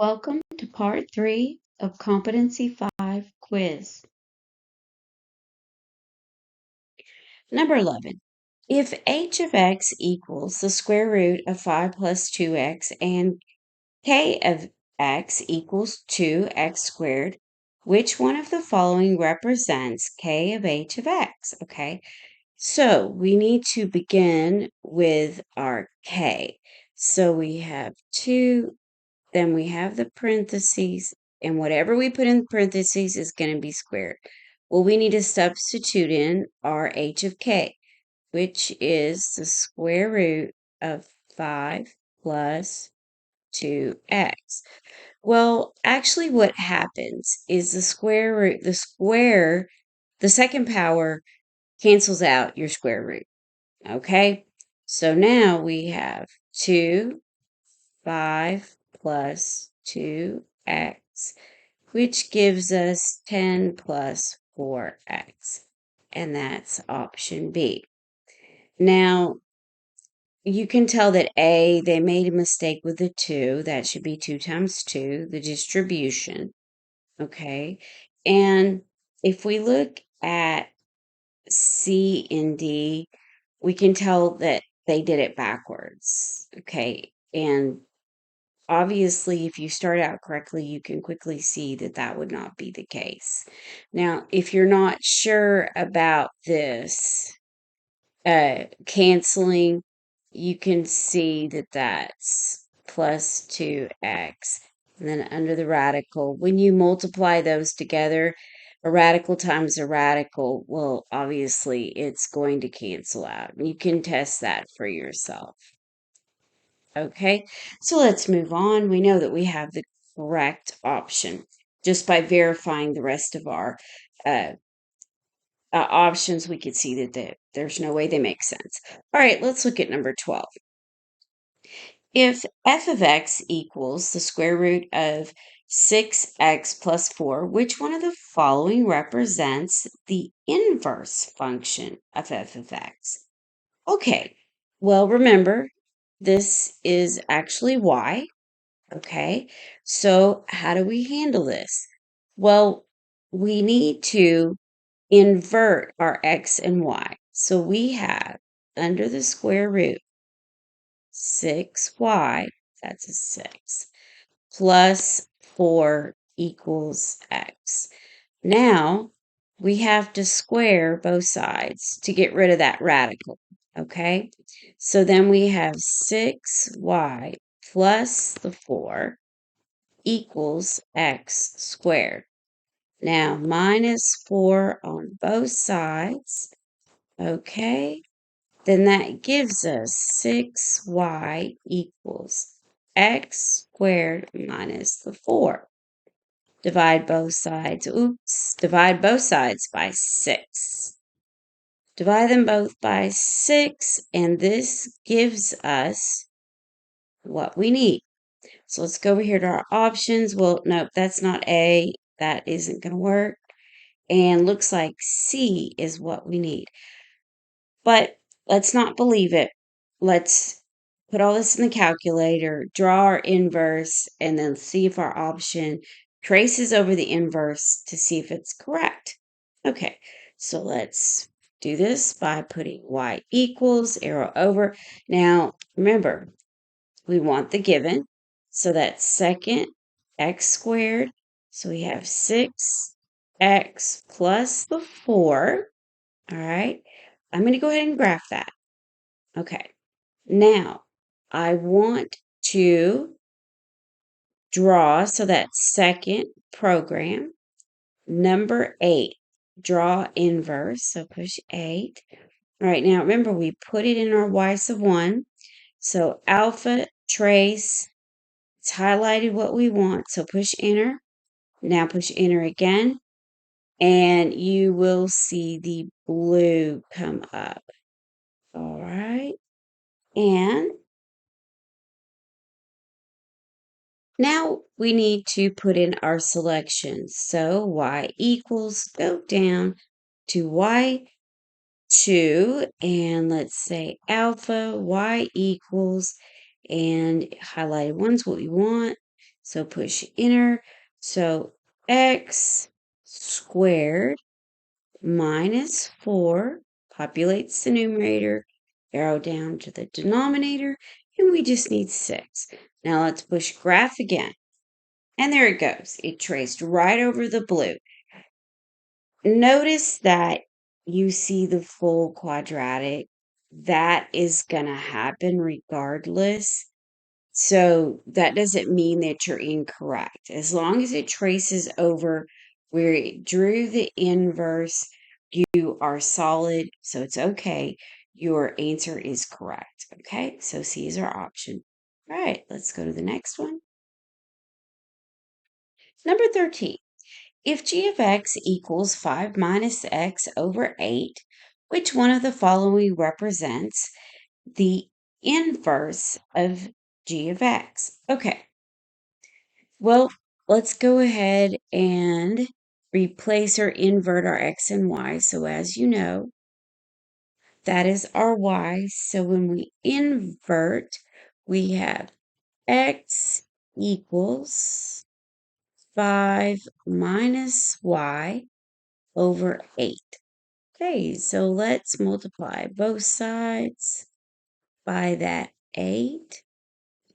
Welcome to Part 3 of Competency 5 Quiz. Number 11. If h of x equals the square root of 5 plus 2x and k of x equals 2x squared, which one of the following represents k of h of x? Okay, so we need to begin with our k. So we have 2. Then we have the parentheses, and whatever we put in parentheses is going to be squared. Well, we need to substitute in our h of k, which is the square root of 5 plus 2x. Well, actually what happens is the second power cancels out your square root, okay? So now we have 5 plus 2x, which gives us 10 plus 4x, and that's option B. Now, you can tell that they made a mistake with the 2. That should be 2 times 2, the distribution, okay? And if we look at C and D, we can tell that they did it backwards, okay? And obviously, if you start out correctly, you can quickly see that that would not be the case. Now, if you're not sure about this canceling, you can see that that's plus 2x. And then under the radical, when you multiply those together, a radical times a radical, well, obviously, it's going to cancel out. You can test that for yourself. Okay, so let's move on. We know that we have the correct option just by verifying the rest of our options. We could see that there's no way they make sense. All right, let's look at number 12. If f of x equals the square root of 6x plus 4, which one of the following represents the inverse function of f of x? Okay, well, remember, this is actually y. Okay, so how do we handle this? Well, we need to invert our x and y. So we have under the square root 6y, that's a 6, plus 4 equals x. Now we have to square both sides to get rid of that radical. Okay, so then we have 6y plus the 4 equals x squared. Now, minus 4 on both sides. Okay, then that gives us 6y equals x squared minus the 4. Divide both sides. Oops, divide both sides by 6. Divide them both by 6, and this gives us what we need. So let's go over here to our options. Well, nope, that's not A. That isn't going to work. And looks like C is what we need. But let's not believe it. Let's put all this in the calculator, draw our inverse, and then see if our option traces over the inverse to see if it's correct. Okay, so let's do this by putting y equals, arrow over. Now, remember, we want the given. So that's second x squared. So we have 6x plus the 4. All right. I'm going to go ahead and graph that. Okay. Now, I want to draw, so that's second program. Number 8, draw inverse. So push 8. All right. Now, remember, we put it in our y sub 1. So alpha, trace, it's highlighted what we want, so push enter. Now push enter again, and you will see the blue come up. All right, and now we need to put in our selections. So y equals, go down to y2, and let's say alpha, y equals, and highlighted one's what we want. So push enter. So x squared minus 4 populates the numerator, arrow down to the denominator, and we just need 6. Now let's push graph again. And there it goes. It traced right over the blue. Notice that you see the full quadratic. That is going to happen regardless. So that doesn't mean that you're incorrect. As long as it traces over where it drew the inverse, you are solid. So it's okay. Your answer is correct. Okay, so C is our option. All right, let's go to the next one. Number 13. If g of x equals 5 minus x over 8, which one of the following represents the inverse of g of x? Okay, well, let's go ahead and replace or invert our x and y. So as you know, that is our y. So when we invert, we have x equals 5 minus y over 8. Okay, so let's multiply both sides by that 8,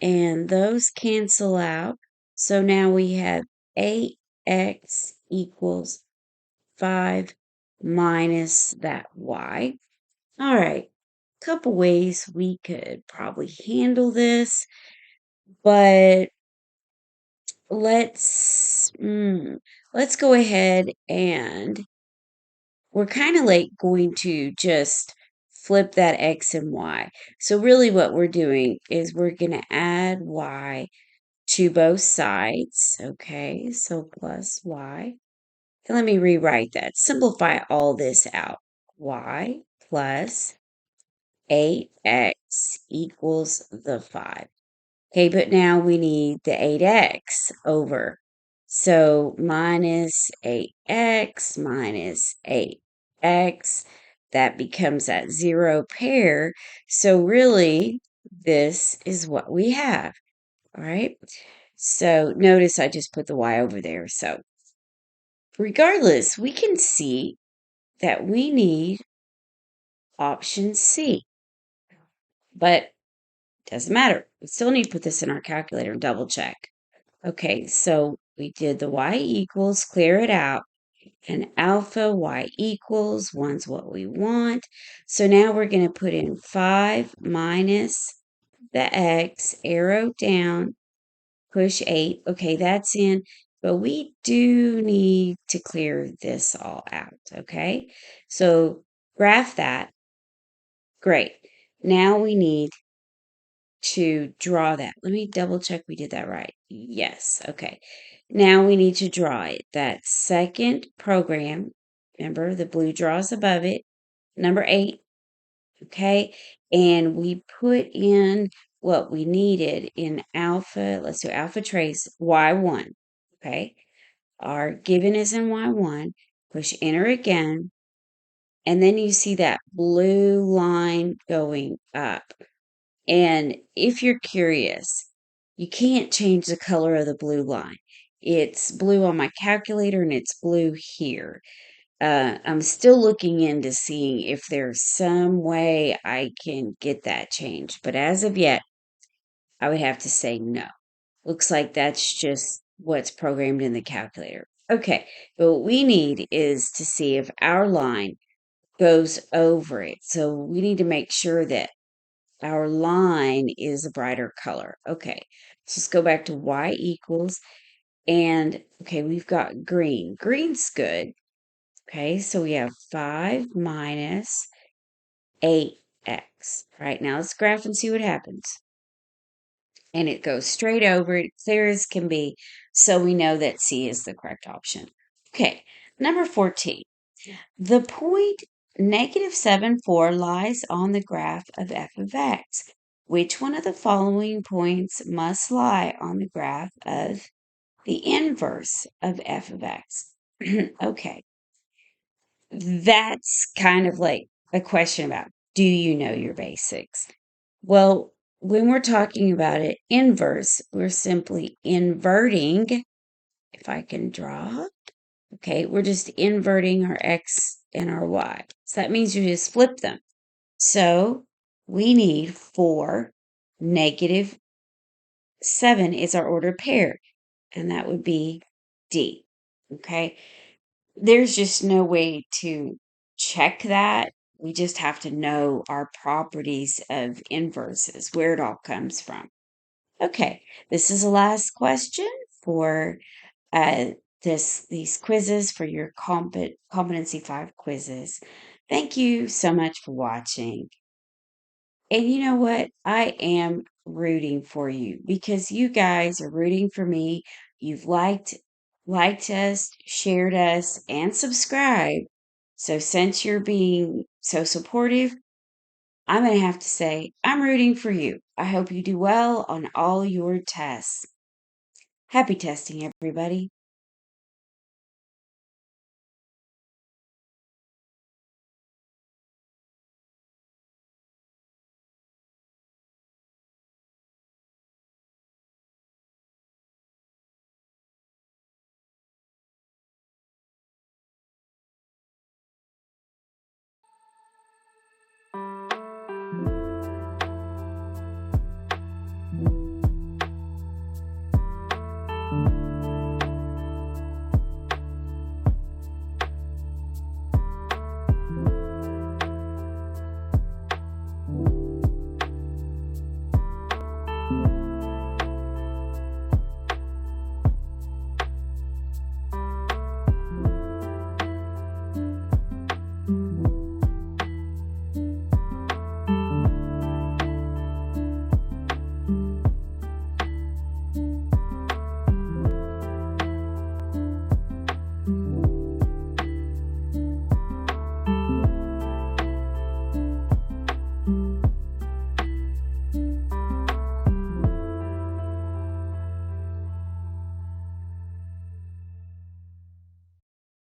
and those cancel out. So now we have 8x equals 5 minus that y. All right, couple ways we could probably handle this, but let's go ahead and we're kind of like going to just flip that x and y. So really what we're doing is we're going to add y to both sides. Okay, so plus y. And let me rewrite that. Simplify all this out. Y plus 8x equals the 5. Okay, but now we need the 8x over. So minus 8x minus 8x, that becomes that 0 pair. So really, this is what we have. All right. So notice I just put the y over there. So regardless, we can see that we need option C. But doesn't matter. We still need to put this in our calculator and double check. Okay, so we did the y equals, clear it out, and alpha y equals, 1's what we want. So now we're going to put in 5 minus the x, arrow down, push 8. Okay, that's in, but we do need to clear this all out, okay? So graph that. Great. Now we need to draw that. Let me double check we did that right. Yes. Okay. Now we need to draw it. That second program, remember the blue draws above it, number 8. Okay. And we put in what we needed in alpha. Let's do alpha trace y1. Okay. Our given is in y1. Push enter again. And then you see that blue line going up. And if you're curious, you can't change the color of the blue line. It's blue on my calculator and it's blue here. I'm still looking into seeing if there's some way I can get that changed. But as of yet, I would have to say no. Looks like that's just what's programmed in the calculator. Okay, but what we need is to see if our line goes over it. So we need to make sure that our line is a brighter color. Okay, so let's go back to y equals, and okay, we've got green. Green's good. Okay, so we have 5 minus 8x. All right, now let's graph and see what happens. And it goes straight over it, clear as can be, so we know that C is the correct option. Okay, number 14. The point -7, 4 lies on the graph of f of x. Which one of the following points must lie on the graph of the inverse of f of x? Okay, that's kind of like a question about, do you know your basics? Well, when we're talking about it inverse, we're simply inverting, if I can draw, okay, we're just inverting our x and our y. So that means you just flip them. So we need 4, negative 7 is our ordered pair, and that would be D, okay? There's just no way to check that. We just have to know our properties of inverses, where it all comes from. Okay, this is the last question for uh, these quizzes for your Competency 5 quizzes. Thank you so much for watching. And you know what? I am rooting for you because you guys are rooting for me. You've liked us, shared us, and subscribed. So since you're being so supportive, I'm going to have to say I'm rooting for you. I hope you do well on all your tests. Happy testing, everybody.